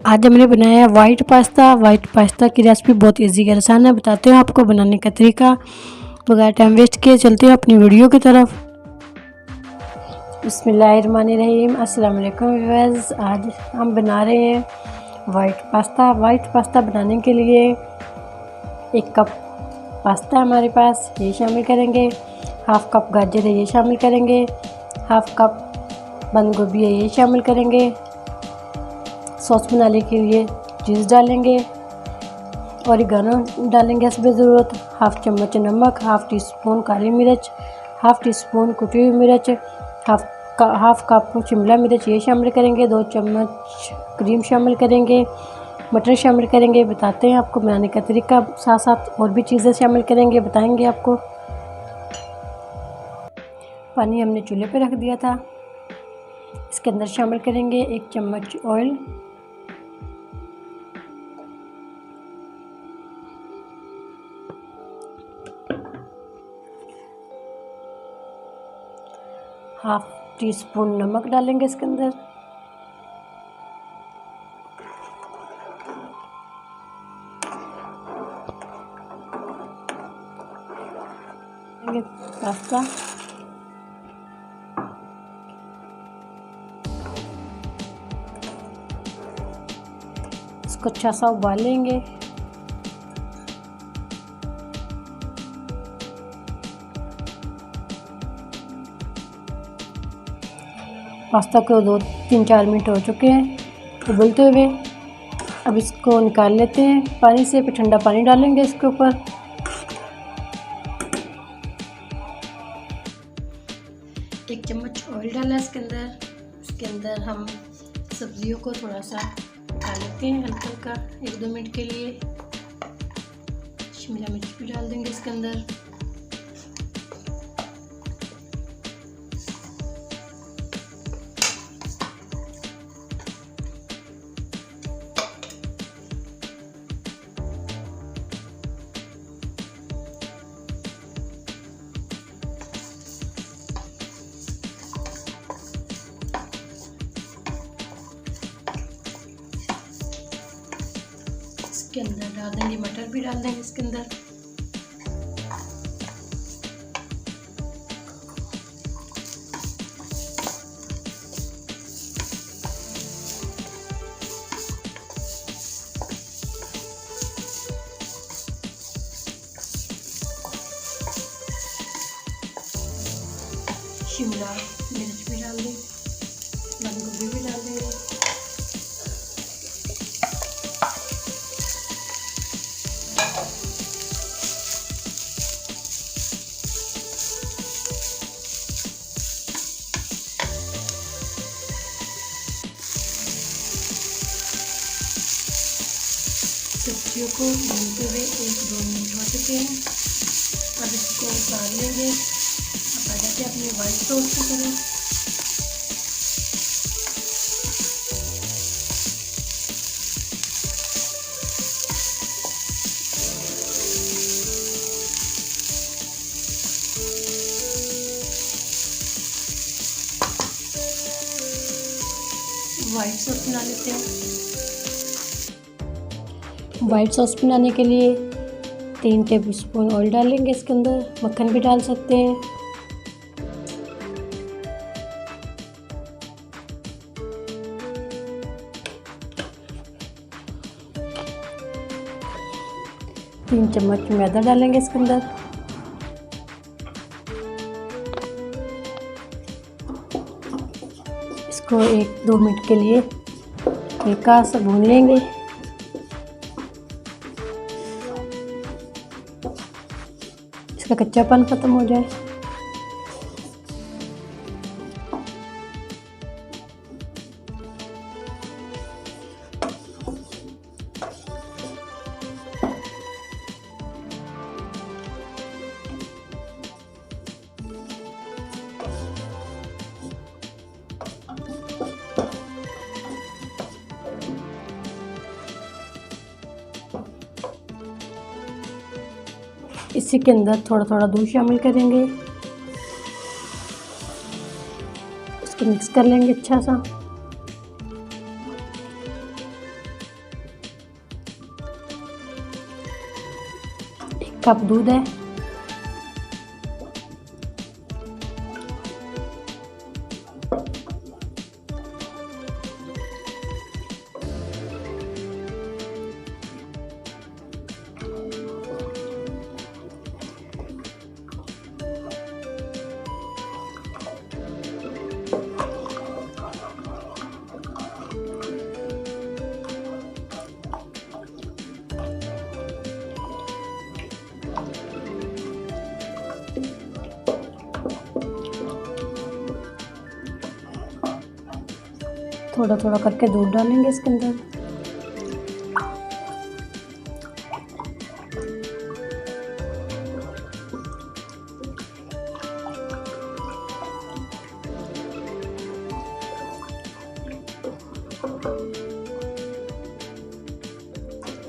आज हमने बनाया वाइट पास्ता। वाइट पास्ता की रेसिपी बहुत इजी है, आसान है। बताते हैं आपको बनाने का तरीका। बगैर टाइम वेस्ट किए चलते हैं अपनी वीडियो की तरफ। बिस्मिल्लाहिर्रहमानिर्रहीम। अस्सलाम वालेकुम व्यूअर्स। आज हम बना रहे हैं वाइट पास्ता। वाइट पास्ता बनाने के लिए 1 कप पास्ता हमारे पास, ये शामिल करेंगे। हाफ़ कप गाजर है, ये शामिल करेंगे। हाफ़ कप बंद गोभी है, ये शामिल करेंगे। सॉस बनाने के लिए चीज़ डालेंगे, ऑरिगेनो डालेंगे हस्बे ज़रूरत। हाफ़ चम्मच नमक, हाफ़ टी स्पून काली मिर्च, हाफ़ टी स्पून कुटी हुई मिर्च, हाफ़ कप शिमला मिर्च ये शामिल करेंगे। 2 चम्मच क्रीम शामिल करेंगे। मटर शामिल करेंगे। बताते हैं आपको बनाने का तरीका, साथ साथ और भी चीज़ें शामिल करेंगे, बताएंगे आपको। पानी हमने चूल्हे पे रख दिया था। इसके अंदर शामिल करेंगे 1 चम्मच ऑयल, हाफ़ टी स्पून नमक डालेंगे इसके अंदर। पास्ता इसको अच्छा सा उबाल लेंगे। पास्ता को 2-3-4 मिनट हो चुके हैं उबलते हुए। अब इसको निकाल लेते हैं पानी से। फिर ठंडा पानी डालेंगे इसके ऊपर। एक चम्मच ऑयल डाला इसके अंदर। इसके अंदर हम सब्जियों को थोड़ा सा डाल लेते हैं हल्का हल्का 1-2 मिनट के लिए। शिमला मिर्च भी डाल देंगे इसके अंदर। इसके अंदर डाल देंगे मटर भी डाल देंगे इसके अंदर। शिमला मिर्च भी डाल देंगे, बंद गोभी भी डाल देंगे। सब्जियों को भूनते हुए 1-2 मिनट हो चुके हैं। अब इसको उतार लेंगे। अब आ जाते हैं अपनी वाइट सॉस की तरफ। वाइट सॉस बना लेते हैं। वाइट सॉस बनाने के लिए 3 टेबलस्पून ऑयल डालेंगे इसके अंदर। मक्खन भी डाल सकते हैं। तीन चम्मच मैदा डालेंगे इसके अंदर। इसको 1-2 मिनट के लिए हल्का सा भून लेंगे। इसका कच्चापन ख़त्म हो जाए। इसी के अंदर थोड़ा थोड़ा दूध शामिल करेंगे। इसको मिक्स कर लेंगे अच्छा सा। कप दूध है। थोड़ा थोड़ा करके दूध डालेंगे इसके अंदर।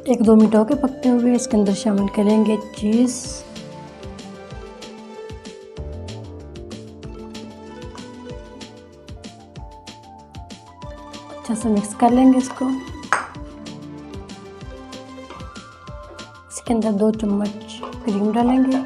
एक दो मिनट हो के पकते हुए इसके अंदर शामिल करेंगे चीज़। अच्छा से मिक्स कर लेंगे इसको। इसके अंदर 2 चम्मच क्रीम डालेंगे।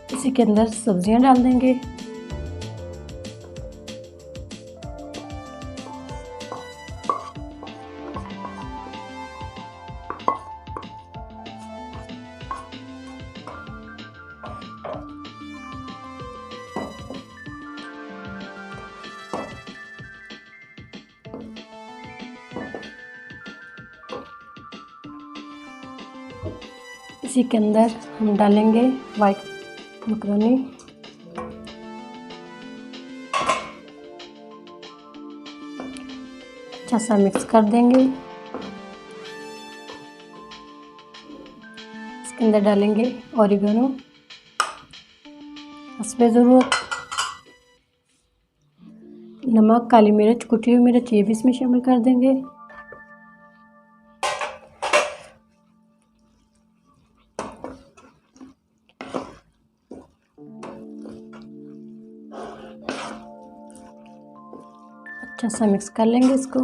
इसी के अंदर सब्जियां डाल देंगे। इसी के अंदर हम डालेंगे वाइट मकरोनी। अच्छा सा मिक्स कर देंगे। इसके अंदर डालेंगे ऑरिगेनो हस्बे ज़रूरत, नमक, काली मिर्च, कुटी हुई मिर्च ये भी इसमें शामिल कर देंगे। अच्छा सा मिक्स कर लेंगे इसको।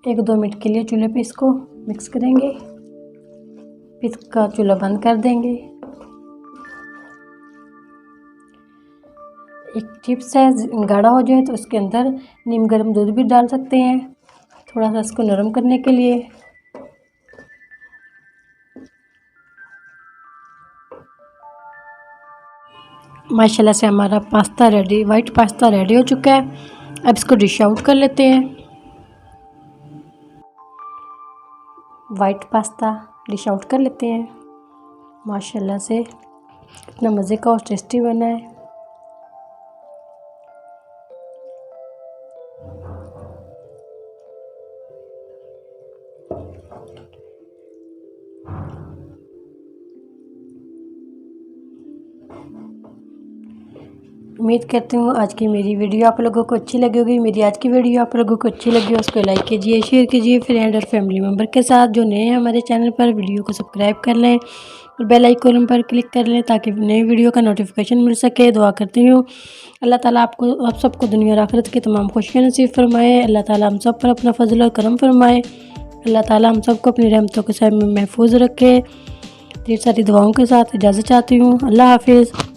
एक दो मिनट के लिए चूल्हे पे इसको मिक्स करेंगे, फिर इसका चूल्हा बंद कर देंगे। एक टिप्स है, गाढ़ा हो जाए तो उसके अंदर नीम गर्म दूध भी डाल सकते हैं, थोड़ा सा इसको नरम करने के लिए। माशाल्लाह से हमारा pasta ready, white pasta ready हो चुका है। अब इसको डिश आउट कर लेते हैं। वाइट पास्ता डिश आउट कर लेते हैं। माशाल्लाह से कितना मज़े का और टेस्टी बना है। उम्मीद करती हूँ आज की मेरी वीडियो आप लोगों को अच्छी लगी होगी। मेरी आज की वीडियो आप लोगों को अच्छी लगी हो उसको लाइक कीजिए, शेयर कीजिए फ्रेंड और फैमिली मेम्बर के साथ। जो नए हैं हमारे चैनल पर वीडियो को सब्सक्राइब कर लें और बेल आइकन पर क्लिक कर लें ताकि नई वीडियो का नोटिफिकेशन मिल सके। दुआ करती हूँ अल्लाह ताला आप सबको दुनिया और आखिरत की तमाम खुशियाँ नसीब फरमाए। अल्लाह ताला हम सब पर अपना फजल और करम फरमाए। अल्लाह ताला हम सबको अपनी रहमतों के साथ में महफूज रखे। ढेर सारी दुआओं के साथ इजाज़त चाहती हूँ। अल्लाह हाफिज़।